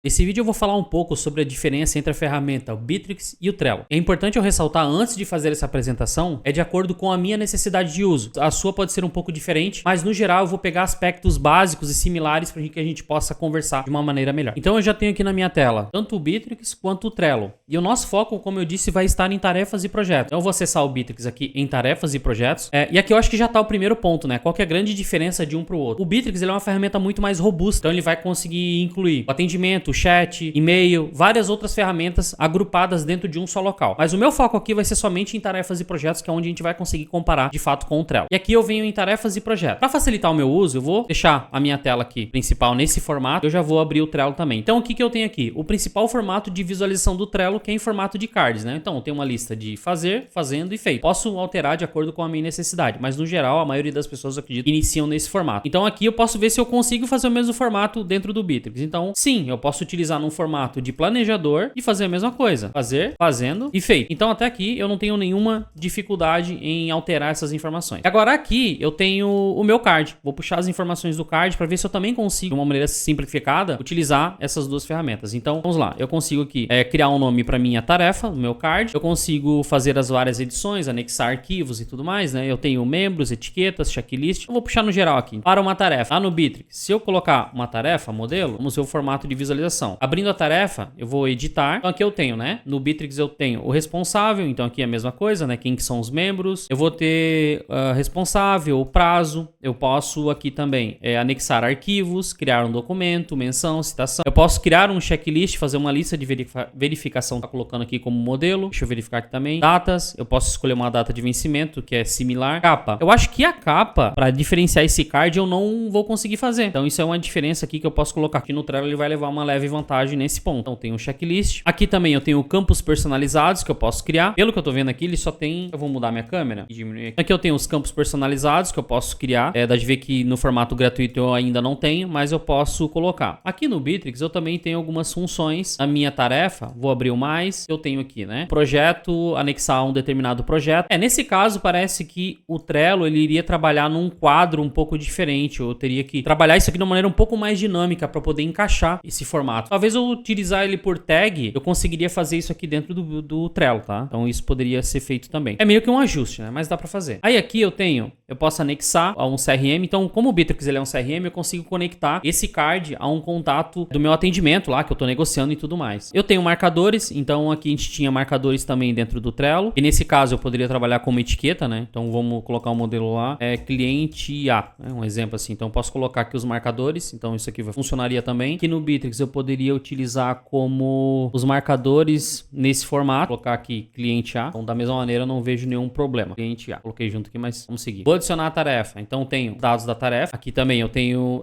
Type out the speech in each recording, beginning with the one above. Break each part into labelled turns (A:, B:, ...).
A: Nesse vídeo eu vou falar um pouco sobre a diferença entre a ferramenta, o Bitrix e o Trello. É importante eu ressaltar antes de fazer essa apresentação, é de acordo com a minha necessidade de uso. A sua pode ser um pouco diferente, mas no geral eu vou pegar aspectos básicos e similares para que a gente possa conversar de uma maneira melhor. Então eu já tenho aqui na minha tela tanto o Bitrix quanto o Trello. E o nosso foco, como eu disse, vai estar em tarefas e projetos. Então eu vou acessar o Bitrix aqui em tarefas e projetos. E aqui eu acho que já está o primeiro ponto, né? Qual que é a grande diferença de um para o outro? O Bitrix ele é uma ferramenta muito mais robusta, então ele vai conseguir incluir o atendimento, o chat, e-mail, várias outras ferramentas agrupadas dentro de um só local. Mas o meu foco aqui vai ser somente em tarefas e projetos, que é onde a gente vai conseguir comparar de fato com o Trello. E aqui eu venho em tarefas e projetos. Para facilitar o meu uso, eu vou deixar a minha tela aqui principal nesse formato. Eu já vou abrir o Trello também. Então o que eu tenho aqui? O principal formato de visualização do Trello, que é em formato de cards, né? Então eu tenho uma lista de fazer, fazendo e feito. Posso alterar de acordo com a minha necessidade, mas no geral a maioria das pessoas, eu acredito, iniciam nesse formato. Então aqui eu posso ver se eu consigo fazer o mesmo formato dentro do Bitrix. Então sim, eu posso utilizar num formato de planejador e fazer a mesma coisa. Fazer, fazendo e feito. Então até aqui eu não tenho nenhuma dificuldade em alterar essas informações. Agora aqui eu tenho o meu card. Vou puxar as informações do card para ver se eu também consigo, de uma maneira simplificada, utilizar essas duas ferramentas. Então vamos lá. Eu consigo aqui criar um nome para minha tarefa, o meu card. Eu consigo fazer as várias edições, anexar arquivos e tudo mais, né? Eu tenho membros, etiquetas, checklist. Eu vou puxar no geral aqui. Para uma tarefa, lá no Bitrix, se eu colocar uma tarefa, modelo, vamos ver o formato de visualização. Abrindo a tarefa, eu vou editar. Então aqui eu tenho, né? No Bitrix eu tenho o responsável, então aqui é a mesma coisa, né? Quem que são os membros. Eu vou ter responsável, o prazo. Eu posso aqui também anexar arquivos, criar um documento, menção, citação. Eu posso criar um checklist, fazer uma lista de verificação, tá colocando aqui como modelo. Deixa eu verificar aqui também. Datas, eu posso escolher uma data de vencimento, que é similar. Capa. Eu acho que a capa, para diferenciar esse card, eu não vou conseguir fazer. Então isso é uma diferença aqui que eu posso colocar. Aqui no Trello ele vai levar uma leve vantagem nesse ponto. Então tem um checklist. Aqui também eu tenho campos personalizados que eu posso criar. Pelo que eu tô vendo aqui, ele só tem... Eu vou mudar minha câmera e diminuir aqui. Aqui eu tenho os campos personalizados que eu posso criar. Dá de ver que no formato gratuito eu ainda não tenho, mas eu posso colocar. Aqui no Bitrix eu também tenho algumas funções. Na minha tarefa, vou abrir o mais. Eu tenho aqui, né? Projeto, anexar um determinado projeto. Nesse caso parece que o Trello ele iria trabalhar num quadro um pouco diferente. Eu teria que trabalhar isso aqui de uma maneira um pouco mais dinâmica para poder encaixar esse formato. Talvez eu utilizar ele por tag, eu conseguiria fazer isso aqui dentro do Trello, tá? Então isso poderia ser feito também. É meio que um ajuste, né? Mas dá para fazer. Aí aqui eu posso anexar a um CRM. Então, como o Bitrix ele é um CRM, eu consigo conectar esse card a um contato do meu atendimento lá, que eu tô negociando e tudo mais. Eu tenho marcadores, então aqui a gente tinha marcadores também dentro do Trello. E nesse caso eu poderia trabalhar como etiqueta, né? Então vamos colocar um modelo lá, cliente A, né? Um exemplo assim. Então eu posso colocar aqui os marcadores, então isso aqui funcionaria também. Aqui no Bitrix eu poderia utilizar como os marcadores nesse formato, colocar aqui cliente A. Então da mesma maneira eu não vejo nenhum problema. Cliente A, coloquei junto aqui, mas vamos seguir. Vou adicionar a tarefa, então tenho dados da tarefa. Aqui também eu tenho,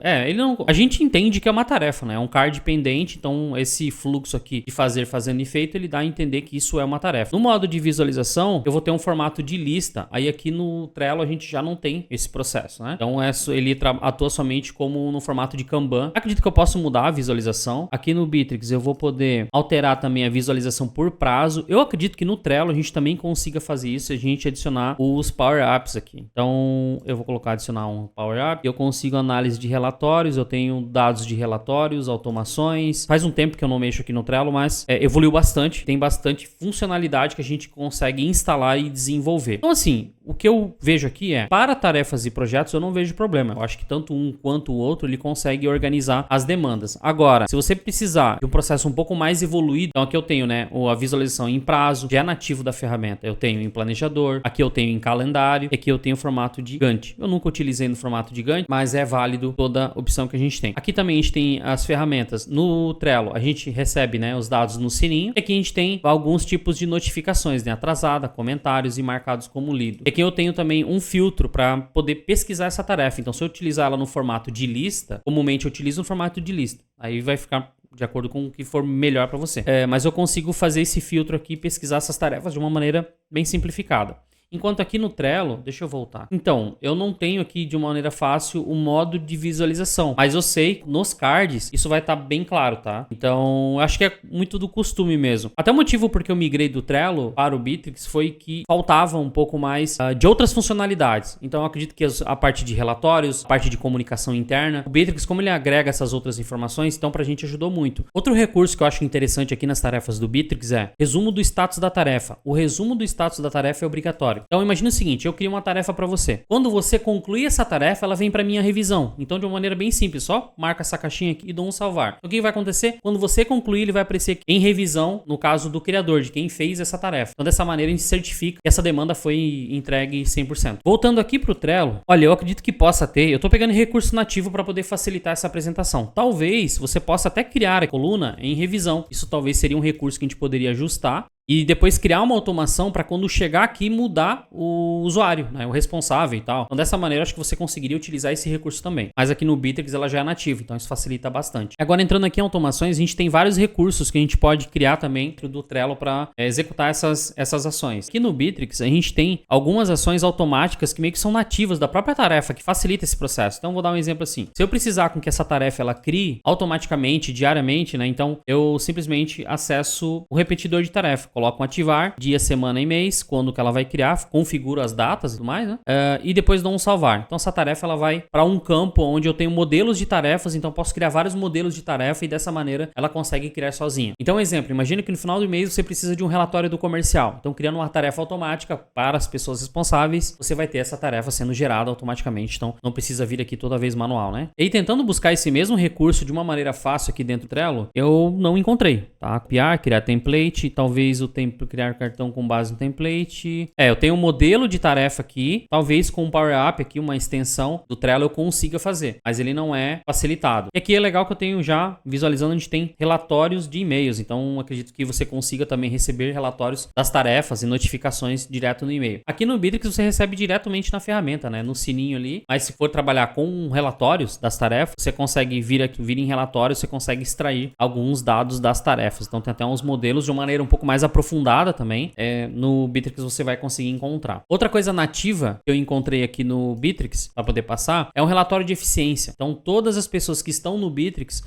A: a gente entende que é uma tarefa, né? É um card pendente, então esse fluxo aqui de fazer, fazendo e feito, ele dá a entender que isso é uma tarefa. No modo de visualização, eu vou ter um formato de lista. Aí aqui no Trello a gente já não tem esse processo, né? Então ele atua somente como no formato de Kanban. Acredito que eu posso mudar a visualização. Aqui no Bitrix eu vou poder alterar também a visualização por prazo. Eu acredito que no Trello a gente também consiga fazer isso, a gente adicionar os Power Apps aqui. Então eu vou colocar adicionar um Power App. Eu consigo análise de relatórios, eu tenho dados de relatórios, automações. Faz um tempo que eu não mexo aqui no Trello, mas evoluiu bastante. Tem bastante funcionalidade que a gente consegue instalar e desenvolver. Então assim, o que eu vejo aqui para tarefas e projetos eu não vejo problema. Eu acho que tanto um quanto o outro ele consegue organizar as demandas. Agora, se você precisar de um processo um pouco mais evoluído, então aqui eu tenho, né, a visualização em prazo, já é nativo da ferramenta. Eu tenho em planejador, aqui eu tenho em calendário, aqui eu tenho o formato de Gantt. Eu nunca utilizei no formato de Gantt, mas é válido toda opção que a gente tem. Aqui também a gente tem as ferramentas. No Trello, a gente recebe, né, os dados no sininho. E aqui a gente tem alguns tipos de notificações, né, atrasada, comentários e marcados como lido. E aqui eu tenho também um filtro para poder pesquisar essa tarefa. Então, se eu utilizar ela no formato de lista, comumente eu utilizo no formato de lista. Aí vai ficar de acordo com o que for melhor para você. Mas eu consigo fazer esse filtro aqui e pesquisar essas tarefas de uma maneira bem simplificada. Enquanto aqui no Trello, deixa eu voltar. Então, eu não tenho aqui de uma maneira fácil o modo de visualização, mas eu sei que nos cards isso vai estar bem claro, tá? Então, eu acho que é muito do costume mesmo. Até o motivo porque eu migrei do Trello para o Bitrix foi que faltava um pouco mais de outras funcionalidades. Então, eu acredito que a parte de relatórios, a parte de comunicação interna, o Bitrix, como ele agrega essas outras informações, então pra gente ajudou muito. Outro recurso que eu acho interessante aqui nas tarefas do Bitrix é resumo do status da tarefa. O resumo do status da tarefa é obrigatório. Então, imagina o seguinte, eu crio uma tarefa para você. Quando você concluir essa tarefa, ela vem para minha revisão. Então, de uma maneira bem simples, só marca essa caixinha aqui e dou um salvar. O que vai acontecer? Quando você concluir, ele vai aparecer em revisão, no caso do criador, de quem fez essa tarefa. Então, dessa maneira, a gente certifica que essa demanda foi entregue 100%. Voltando aqui para o Trello, olha, eu acredito que possa ter, eu estou pegando recurso nativo para poder facilitar essa apresentação. Talvez você possa até criar a coluna em revisão. Isso talvez seria um recurso que a gente poderia ajustar e depois criar uma automação para quando chegar aqui mudar o usuário, né, o responsável e tal. Então dessa maneira acho que você conseguiria utilizar esse recurso também. Mas aqui no Bitrix ela já é nativa, então isso facilita bastante. Agora entrando aqui em automações, a gente tem vários recursos que a gente pode criar também dentro do Trello para executar essas ações. Aqui no Bitrix a gente tem algumas ações automáticas que meio que são nativas da própria tarefa, que facilita esse processo. Então vou dar um exemplo assim. Se eu precisar com que essa tarefa ela crie automaticamente, diariamente, né, então eu simplesmente acesso o repetidor de tarefa. Coloco um ativar, dia, semana e mês, quando que ela vai criar, configuro as datas e tudo mais, né? E depois dou um salvar. Então essa tarefa ela vai para um campo onde eu tenho modelos de tarefas, então posso criar vários modelos de tarefa e dessa maneira ela consegue criar sozinha. Então, exemplo, imagina que no final do mês você precisa de um relatório do comercial. Então, criando uma tarefa automática para as pessoas responsáveis, você vai ter essa tarefa sendo gerada automaticamente. Então, não precisa vir aqui toda vez manual, né? E tentando buscar esse mesmo recurso de uma maneira fácil aqui dentro do Trello, eu não encontrei, tá? Copiar, criar template, talvez o criar cartão com base no template. Eu tenho um modelo de tarefa aqui, talvez com o Power Up aqui, uma extensão do Trello eu consiga fazer, mas ele não é facilitado. E aqui é legal que eu tenho já, visualizando, a gente tem relatórios de e-mails, então acredito que você consiga também receber relatórios das tarefas e notificações direto no e-mail. Aqui no Bitrix você recebe diretamente na ferramenta, né, no sininho ali, mas se for trabalhar com relatórios das tarefas, você consegue vir em relatórios, você consegue extrair alguns dados das tarefas. Então tem até uns modelos de uma maneira um pouco mais aprofundada também, no Bitrix você vai conseguir encontrar. Outra coisa nativa que eu encontrei aqui no Bitrix, para poder passar, é um relatório de eficiência. Então todas as pessoas que estão no Bitrix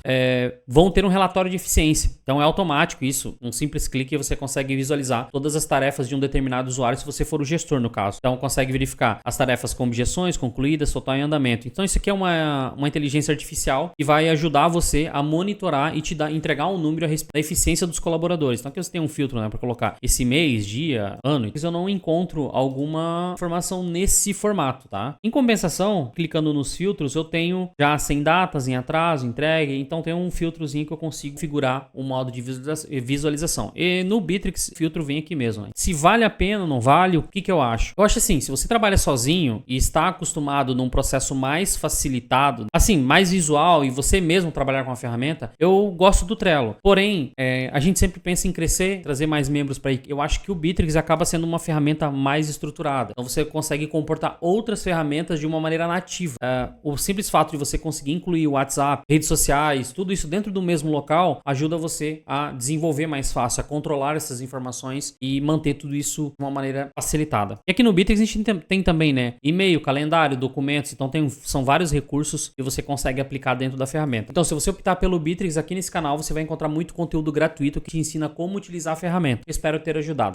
A: vão ter um relatório de eficiência. Então é automático isso, um simples clique você consegue visualizar todas as tarefas de um determinado usuário, se você for o gestor no caso. Então consegue verificar as tarefas com objeções, concluídas, total em andamento. Então isso aqui é uma inteligência artificial que vai ajudar você a monitorar e entregar um número a respeito da eficiência dos colaboradores. Então aqui você tem um filtro, né, para colocar esse mês, dia, ano, eu não encontro alguma informação nesse formato, tá? Em compensação, clicando nos filtros, eu tenho já sem datas, em atraso, entregue, então tem um filtrozinho que eu consigo configurar o modo de visualização. E no Bitrix, o filtro vem aqui mesmo, né? Se vale a pena ou não vale, o que eu acho? Eu acho assim, se você trabalha sozinho e está acostumado num processo mais facilitado, assim, mais visual, e você mesmo trabalhar com a ferramenta, eu gosto do Trello. Porém, a gente sempre pensa em crescer, trazer mais membros para aí. Eu acho que o Bitrix acaba sendo uma ferramenta mais estruturada. Então você consegue comportar outras ferramentas de uma maneira nativa. O simples fato de você conseguir incluir o WhatsApp, redes sociais, tudo isso dentro do mesmo local, ajuda você a desenvolver mais fácil, a controlar essas informações e manter tudo isso de uma maneira facilitada. E aqui no Bitrix a gente tem também, né, e-mail, calendário, documentos, então são vários recursos que você consegue aplicar dentro da ferramenta. Então se você optar pelo Bitrix, aqui nesse canal você vai encontrar muito conteúdo gratuito que te ensina como utilizar a ferramenta. Eu espero ter ajudado.